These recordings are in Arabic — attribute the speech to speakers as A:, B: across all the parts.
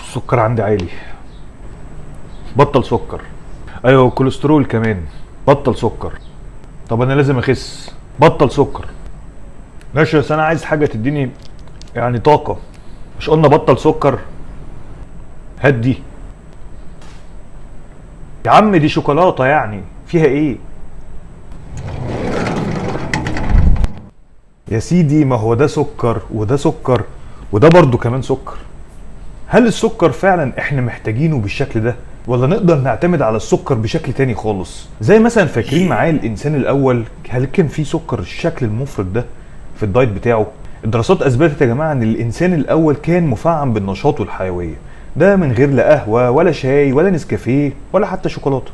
A: السكر عندي عالي. بطل سكر. ايوه والكوليسترول كمان. بطل سكر. طب انا لازم اخس. بطل سكر. ماشي بس انا عايز حاجه تديني يعني طاقه. مش قلنا بطل سكر؟ هات دي يا عم، دي شوكولاته يعني فيها ايه يا سيدي؟ ما هو ده سكر وده سكر وده برضو كمان سكر. هل السكر فعلا احنا محتاجينه بالشكل ده، ولا نقدر نعتمد على السكر بشكل تاني خالص؟ زي مثلا فاكرين معايا الانسان الاول، هل كان فيه سكر الشكل المفرط ده في الدايت بتاعه؟ الدراسات اثبتت يا جماعه ان الانسان الاول كان مفعم بالنشاط والحيويه، ده من غير لا قهوه ولا شاي ولا نسكافيه ولا حتى شوكولاته.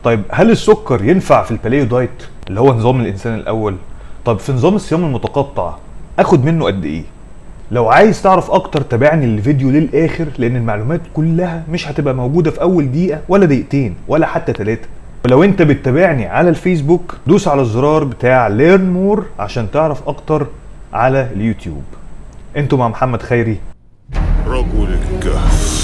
A: طيب هل السكر ينفع في الباليو دايت اللي هو نظام الانسان الاول؟ طب في نظام الصيام المتقطع اخد منه قد ايه؟ لو عايز تعرف اكتر تابعني الفيديو للاخر، لان المعلومات كلها مش هتبقى موجودة في اول دقيقة ولا دقيقتين ولا حتى 3. ولو انت بتتابعني على الفيسبوك دوس على الزرار بتاع ليرن مور عشان تعرف اكتر على اليوتيوب. انتوا مع محمد خيري،
B: رجل الكهف.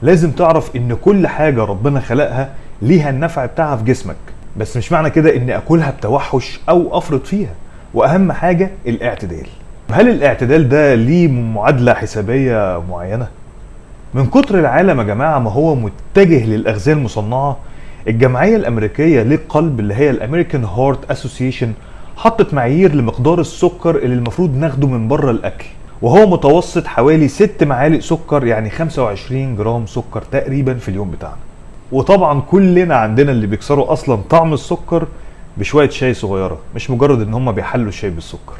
A: لازم تعرف ان كل حاجة ربنا خلقها ليها النفع بتاعها في جسمك، بس مش معنى كده ان اكلها بتوحش او افرط فيها. واهم حاجة الاعتدال. هل الاعتدال ده ليه معادلة حسابية معينة؟ من كتر العالم يا جماعة ما هو متجه للاغذية المصنعة، الجمعية الامريكية للقلب اللي هي الامريكان هارت اسوسيشن حطت معايير لمقدار السكر اللي المفروض ناخده من بره الاكل، وهو متوسط حوالي 6 معالق سكر، يعني 25 جرام سكر تقريبا في اليوم بتاعنا. وطبعا كلنا عندنا اللي بيكسروا اصلا طعم السكر بشوية شاي صغيرة، مش مجرد ان هم بيحلوا الشاي بالسكر.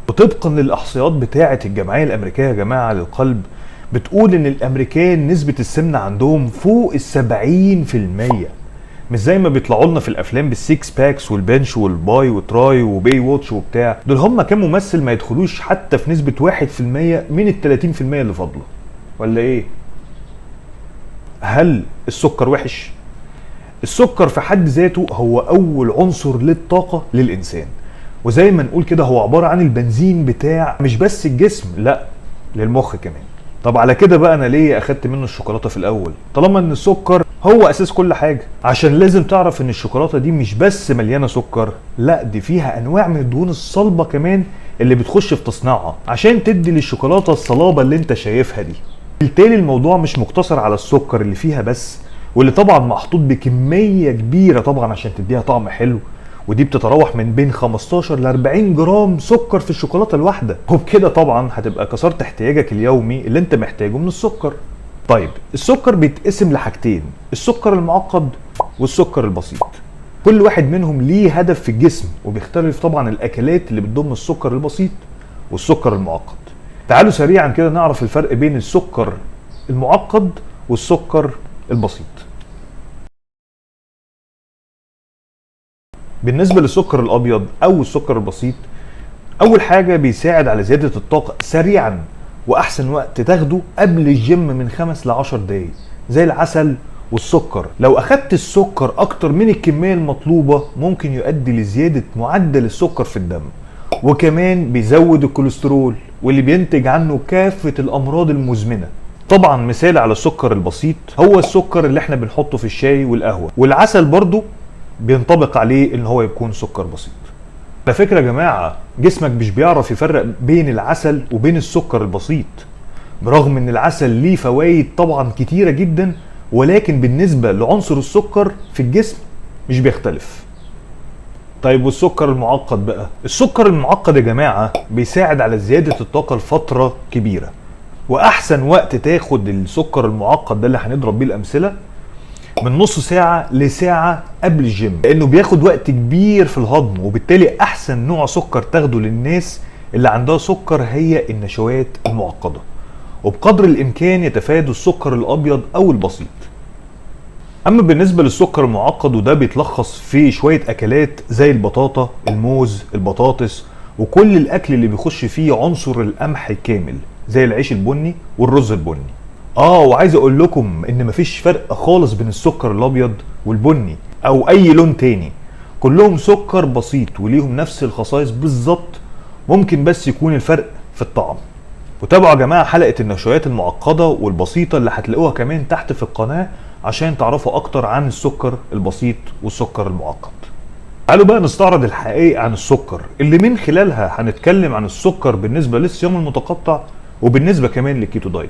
A: وطبقا للاحصائيات بتاعة الجمعية الامريكية يا جماعة للقلب، بتقول ان الامريكان نسبة السمنة عندهم فوق 70%. مش زي ما بيطلعوا لنا في الافلام بالسيكس باكس والبنش والباي وتراي وبي ووتش وبتاع. دول هم كام ممثل ما يدخلوش حتى في نسبة 1% من ال 30% اللي فاضله، ولا ايه؟ هل السكر وحش؟ السكر في حد ذاته هو اول عنصر للطاقة للانسان، وزي ما نقول كده هو عبارة عن البنزين بتاع مش بس الجسم، لا للمخ كمان. طب على كده بقى انا ليه اخدت منه الشوكولاتة في الاول طالما ان السكر هو اساس كل حاجة؟ عشان لازم تعرف ان الشوكولاتة دي مش بس مليانة سكر، لا دي فيها انواع من الدهون الصلبة كمان اللي بتخش في تصنيعها عشان تدي للشوكولاتة الصلابة اللي انت شايفها دي. بالتالي الموضوع مش مقتصر على السكر اللي فيها بس، واللي طبعا محطوط بكمية كبيرة طبعا عشان تديها طعم حلو، ودي بتتراوح من بين 15 ل 40 جرام سكر في الشوكولاتة الواحدة، وبكده طبعا هتبقى كسرت احتياجك اليومي اللي انت محتاجه من السكر. طيب السكر بيتقسم لحاجتين، السكر المعقد والسكر البسيط. كل واحد منهم ليه هدف في الجسم، وبيختلف طبعا الاكلات اللي بتضم السكر البسيط والسكر المعقد. تعالوا سريعا كده نعرف الفرق بين السكر المعقد والسكر البسيط. بالنسبة للسكر الابيض او السكر البسيط، اول حاجة بيساعد على زيادة الطاقة سريعا، واحسن وقت تاخده قبل الجيم من 5 ل 10 دقايق، زي العسل والسكر. لو اخدت السكر اكتر من الكمية المطلوبة ممكن يؤدي لزيادة معدل السكر في الدم، وكمان بيزود الكوليسترول واللي بينتج عنه كافة الامراض المزمنة. طبعا مثال على السكر البسيط هو السكر اللي احنا بنحطه في الشاي والقهوة، والعسل برضو بينطبق عليه ان هو يكون سكر بسيط. على فكرة يا جماعة جسمك مش بيعرف يفرق بين العسل وبين السكر البسيط، برغم ان العسل ليه فوائد طبعا كتيرة جدا، ولكن بالنسبة لعنصر السكر في الجسم مش بيختلف. طيب والسكر المعقد بقى؟ السكر المعقد يا جماعة بيساعد على زيادة الطاقة لفترة كبيرة، واحسن وقت تاخد السكر المعقد ده اللي هنضرب بيه الامثلة من نص ساعة لساعة قبل الجيم، لانه بياخد وقت كبير في الهضم، وبالتالي احسن نوع سكر تاخده للناس اللي عندها سكر هي النشويات المعقدة، وبقدر الامكان يتفادوا السكر الابيض او البسيط. اما بالنسبة للسكر المعقد وده بيتلخص في شوية اكلات زي البطاطا، الموز، البطاطس، وكل الاكل اللي بيخش فيه عنصر القمح الكامل زي العيش البني والرز البني. وعايز اقول لكم ان مفيش فرق خالص بين السكر الابيض والبني او اي لون تاني، كلهم سكر بسيط وليهم نفس الخصائص بالظبط، ممكن بس يكون الفرق في الطعم. وتابعوا يا جماعه حلقه النشويات المعقده والبسيطه اللي هتلاقوها كمان تحت في القناه عشان تعرفوا اكتر عن السكر البسيط والسكر المعقد. تعالوا بقى نستعرض الحقائق عن السكر اللي من خلالها هنتكلم عن السكر بالنسبه للصيام المتقطع وبالنسبه كمان للكيتو دايت.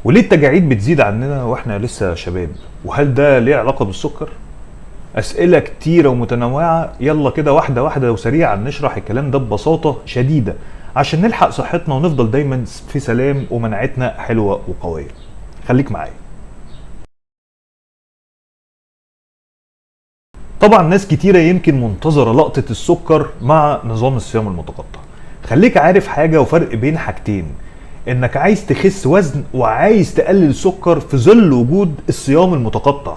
A: وليه التجاعيد بتزيد عننا واحنا لسه شباب؟ وهل ده ليه علاقه بالسكر؟ اسئله كتيره ومتنوعه، يلا كده واحده واحده وسريعا نشرح الكلام ده ببساطه شديده عشان نلحق صحتنا ونفضل دايما في سلام ومناعتنا حلوه وقويه. خليك معايا. طبعا ناس كتيره يمكن منتظره لقطه السكر مع نظام الصيام المتقطع. خليك عارف حاجه وفرق بين حاجتين، انك عايز تخس وزن وعايز تقلل سكر في ظل وجود الصيام المتقطع.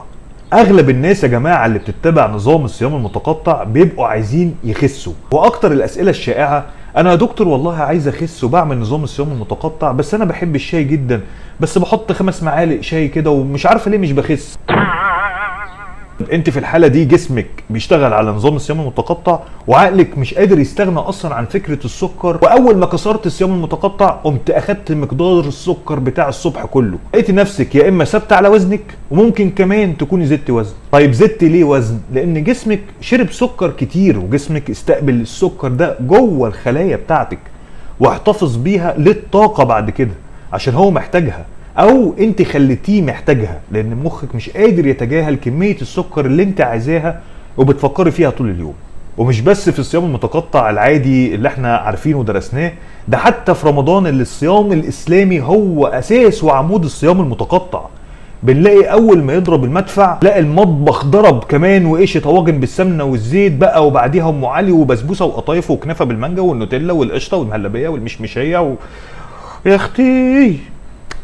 A: اغلب الناس يا جماعه اللي بتتبع نظام الصيام المتقطع بيبقوا عايزين يخسوا، واكتر الاسئله الشائعه انا يا دكتور والله عايز اخس وبعمل نظام الصيام المتقطع، بس انا بحب الشاي جدا، بس بحط 5 معالق شاي كده ومش عارفه ليه مش بخس. انت في الحاله دي جسمك بيشتغل على نظام الصيام المتقطع وعقلك مش قادر يستغنى اصلا عن فكره السكر، واول ما كسرت الصيام المتقطع قمت اخدت مقدار السكر بتاع الصبح كله، لقيت نفسك يا اما ثابته على وزنك وممكن كمان تكوني زدت وزن. طيب زدت ليه وزن؟ لان جسمك شرب سكر كتير وجسمك استقبل السكر ده جوه الخلايا بتاعتك واحتفظ بيها للطاقه بعد كده عشان هو محتاجها، او انت خليتيه محتاجها لان مخك مش قادر يتجاهل كمية السكر اللي انت عايزاها وبتفكري فيها طول اليوم. ومش بس في الصيام المتقطع العادي اللي احنا عارفينه ودرسناه، ده حتى في رمضان اللي الصيام الاسلامي هو اساس وعمود الصيام المتقطع. بنلاقي اول ما يضرب المدفع تلاقي المطبخ ضرب كمان، وايش طواجن بالسمنه والزيت بقى، وبعديها ام علي وبسبوسه وقطايف وكنافه بالمانجا والنوتيلا والقشطه والمهلبيه والمشمشيه يا اختي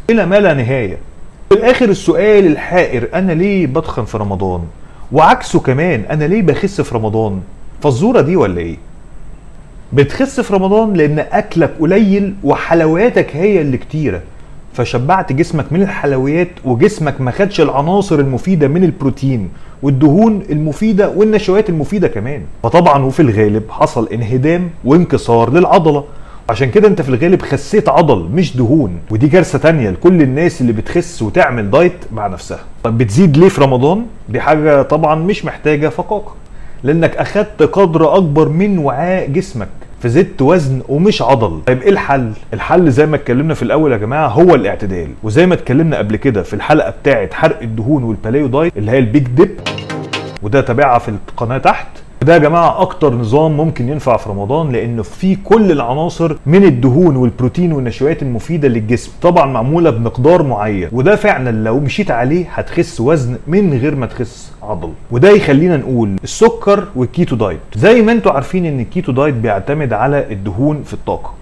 A: الى ما لا نهايه. في الاخر السؤال الحائر، انا ليه بتخن في رمضان؟ وعكسه كمان، انا ليه بخس في رمضان؟ فالزوره دي ولا ايه؟ بتخس في رمضان لان اكلك قليل وحلوياتك هي اللي كتيره، فشبعت جسمك من الحلويات وجسمك ما خدش العناصر المفيده من البروتين والدهون المفيده والنشويات المفيده كمان، فطبعا وفي الغالب حصل انهدام وانكسار للعضله، عشان كده انت في الغالب خسيت عضل مش دهون. ودي كارثه تانية لكل الناس اللي بتخس وتعمل دايت مع نفسها. طب بتزيد ليه في رمضان؟ دي حاجه طبعا مش محتاجه فقاقه، لانك اخدت قدر اكبر من وعاء جسمك فزدت وزن ومش عضل. طيب ايه الحل؟ الحل زي ما اتكلمنا في الاول يا جماعه هو الاعتدال، وزي ما اتكلمنا قبل كده في الحلقه بتاعه حرق الدهون والباليو دايت اللي هي البيج ديب، وده تابعها في القناه تحت. ده يا جماعه اكتر نظام ممكن ينفع في رمضان لانه فيه كل العناصر من الدهون والبروتين والنشويات المفيده للجسم، طبعا معموله بمقدار معين، وده فعلا لو مشيت عليه هتخس وزن من غير ما تخس عضل. وده يخلينا نقول السكر والكيتو دايت، زي ما انتوا عارفين ان الكيتو دايت بيعتمد على الدهون في الطاقه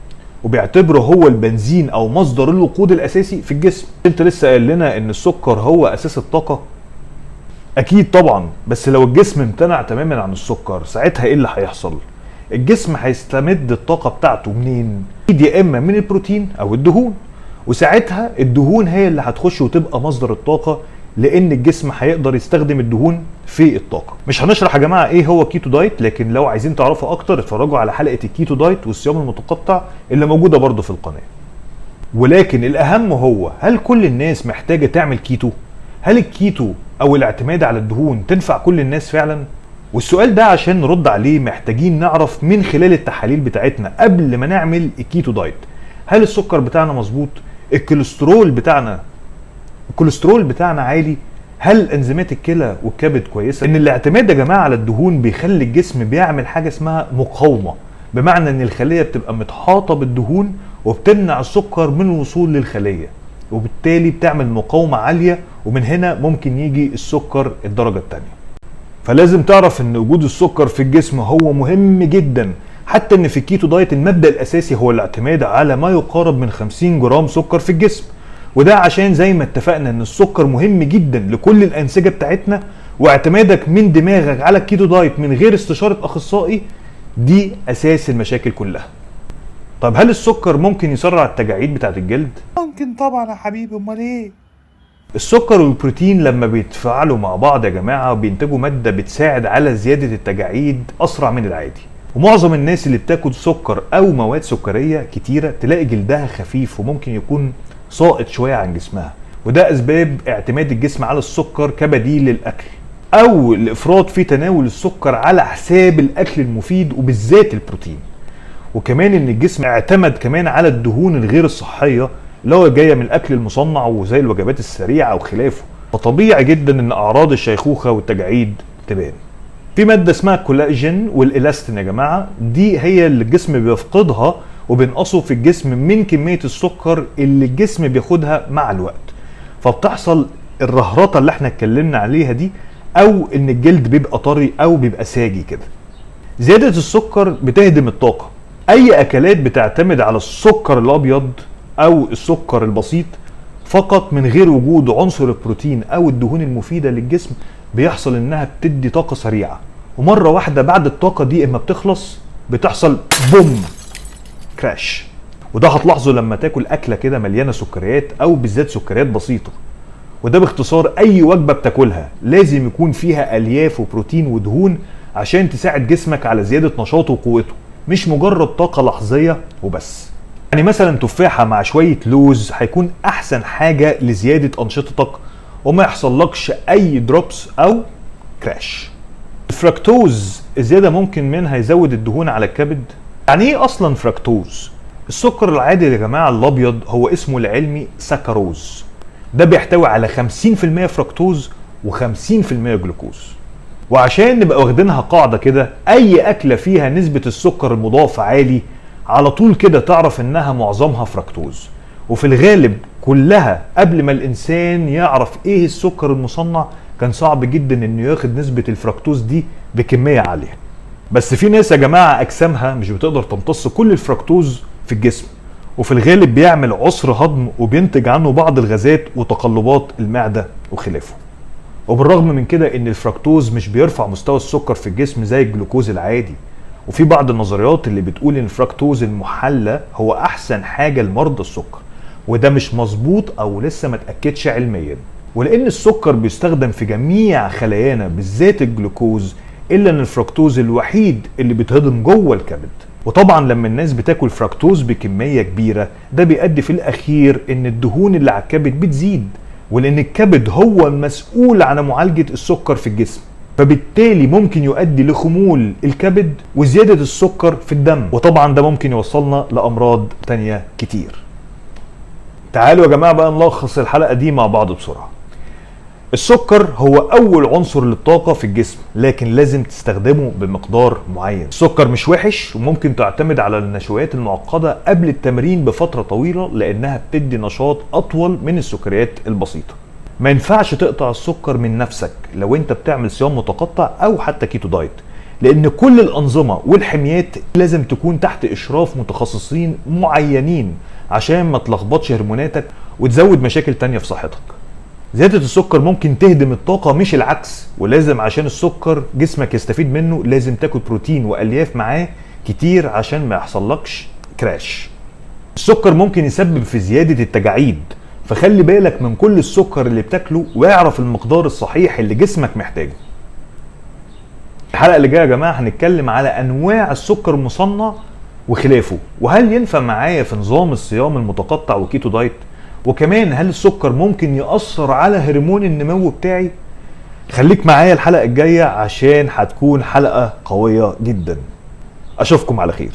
A: وبيعتبره هو البنزين او مصدر الوقود الاساسي في الجسم. انت لسه قايل لنا ان السكر هو اساس الطاقه، اكيد طبعا، بس لو الجسم امتنع تماما عن السكر ساعتها ايه اللي هيحصل؟ الجسم هيستمد الطاقه بتاعته منين؟ يا اما من البروتين او الدهون، وساعتها الدهون هي اللي هتخش وتبقى مصدر الطاقه، لان الجسم هيقدر يستخدم الدهون في الطاقه. مش هنشرح يا جماعه ايه هو كيتو دايت، لكن لو عايزين تعرفوا اكتر اتفرجوا على حلقه الكيتو دايت والصيام المتقطع اللي موجوده برضو في القناه. ولكن الاهم هو، هل كل الناس محتاجه تعمل كيتو؟ هل الكيتو او الاعتماد على الدهون تنفع كل الناس فعلا؟ والسؤال ده عشان نرد عليه محتاجين نعرف من خلال التحاليل بتاعتنا قبل ما نعمل الكيتو دايت، هل السكر بتاعنا مظبوط؟ الكوليسترول بتاعنا عالي؟ هل انزيمات الكلى والكبد كويسه؟ ان الاعتماد يا جماعه على الدهون بيخلي الجسم بيعمل حاجه اسمها مقاومه، بمعنى ان الخليه بتبقى متحاطه بالدهون وبتمنع السكر من الوصول للخليه، وبالتالي بتعمل مقاومه عاليه، ومن هنا ممكن يجي السكر الدرجه الثانيه. فلازم تعرف ان وجود السكر في الجسم هو مهم جدا، حتى ان في الكيتو دايت المبدأ الاساسي هو الاعتماد على ما يقارب من 50 جرام سكر في الجسم، وده عشان زي ما اتفقنا ان السكر مهم جدا لكل الانسجه بتاعتنا، واعتمادك من دماغك على الكيتو دايت من غير استشاره اخصائي دي اساس المشاكل كلها. طب هل السكر ممكن يسرع التجاعيد بتاعت الجلد؟
C: ممكن طبعا يا حبيبي، امال ايه؟
A: السكر والبروتين لما بيتفاعلوا مع بعض يا جماعة بينتجوا مادة بتساعد على زيادة التجاعيد أسرع من العادي. ومعظم الناس اللي بتاكل سكر أو مواد سكرية كتيرة تلاقي جلدها خفيف وممكن يكون ساقط شوية عن جسمها، وده أسباب اعتماد الجسم على السكر كبديل للأكل، أو الإفراط في تناول السكر على حساب الأكل المفيد وبالذات البروتين. وكمان إن الجسم اعتمد كمان على الدهون الغير الصحية اللي هو جايه من الاكل المصنع وزي الوجبات السريعه وخلافه، فطبيعي جدا ان اعراض الشيخوخه والتجاعيد تبان. في ماده اسمها الكولاجين والالاستين يا جماعه، دي هي اللي الجسم بيفقدها وبينقصه في الجسم من كميه السكر اللي الجسم بياخدها مع الوقت، فبتحصل الرهرطه اللي احنا اتكلمنا عليها دي، او ان الجلد بيبقى طري او بيبقى ساجي كده. زياده السكر بتهدم الطاقه. اي اكلات بتعتمد على السكر الابيض او السكر البسيط فقط من غير وجود عنصر البروتين او الدهون المفيدة للجسم بيحصل انها بتدي طاقة سريعة، ومرة واحدة بعد الطاقة دي اما بتخلص بتحصل بوم كراش. وده هتلاحظه لما تاكل اكلة كده مليانة سكريات او بالذات سكريات بسيطة. وده باختصار اي وجبة بتاكلها لازم يكون فيها الياف وبروتين ودهون عشان تساعد جسمك على زيادة نشاطه وقوته، مش مجرد طاقة لحظية وبس. يعني مثلا تفاحة مع شوية لوز هيكون احسن حاجة لزيادة انشطتك وما يحصلكش اي دروبس او كراش. الفركتوز الزيادة ممكن منها يزود الدهون على الكبد. يعني ايه اصلا فركتوز؟ السكر العادي يا جماعة الابيض هو اسمه العلمي سكروز، ده بيحتوي على 50% فركتوز و50% جلوكوز. وعشان نبقى واخدينها قاعدة كده، اي اكلة فيها نسبة السكر المضاف عالي على طول كده تعرف انها معظمها فركتوز، وفي الغالب كلها قبل ما الانسان يعرف ايه السكر المصنع كان صعب جدا انه ياخد نسبة الفركتوز دي بكمية عالية. بس في ناس يا جماعة اجسامها مش بتقدر تمتص كل الفركتوز في الجسم، وفي الغالب بيعمل عسر هضم وبينتج عنه بعض الغازات وتقلبات المعدة وخلافه. وبالرغم من كده ان الفركتوز مش بيرفع مستوى السكر في الجسم زي الجلوكوز العادي، وفي بعض النظريات اللي بتقول ان الفركتوز المحلى هو احسن حاجة لمرضى السكر، وده مش مظبوط او لسه ما تأكدش علميا. ولان السكر بيستخدم في جميع خلايانا بالذات الجلوكوز، الا ان الفركتوز الوحيد اللي بيتهضم جوه الكبد. وطبعا لما الناس بتاكل فركتوز بكمية كبيرة ده بيؤدي في الاخير ان الدهون اللي على الكبد بتزيد، ولان الكبد هو المسؤول عن معالجة السكر في الجسم، فبالتالي ممكن يؤدي لخمول الكبد وزيادة السكر في الدم، وطبعا ده ممكن يوصلنا لأمراض تانية كتير. تعالوا يا جماعة بقى نلخص الحلقة دي مع بعض بسرعة. السكر هو أول عنصر للطاقة في الجسم، لكن لازم تستخدمه بمقدار معين. السكر مش وحش وممكن تعتمد على النشويات المعقدة قبل التمرين بفترة طويلة لأنها بتدي نشاط أطول من السكريات البسيطة. ما ينفعش تقطع السكر من نفسك لو انت بتعمل صيام متقطع او حتى كيتو دايت، لان كل الانظمة والحميات لازم تكون تحت اشراف متخصصين معينين عشان ما تلخبطش هرموناتك وتزود مشاكل تانية في صحتك. زيادة السكر ممكن تهدم الطاقة مش العكس، ولازم عشان السكر جسمك يستفيد منه لازم تاكل بروتين والياف معاه كتير عشان ما يحصلكش كراش. السكر ممكن يسبب في زيادة التجاعيد، فخلي بالك من كل السكر اللي بتاكله واعرف المقدار الصحيح اللي جسمك محتاجه. الحلقة اللي جاية يا جماعة هنتكلم على انواع السكر المصنع وخلافه، وهل ينفع معايا في نظام الصيام المتقطع وكيتو دايت، وكمان هل السكر ممكن يأثر على هرمون النمو بتاعي. خليك معايا الحلقة الجاية عشان هتكون حلقة قوية جدا. اشوفكم على خير.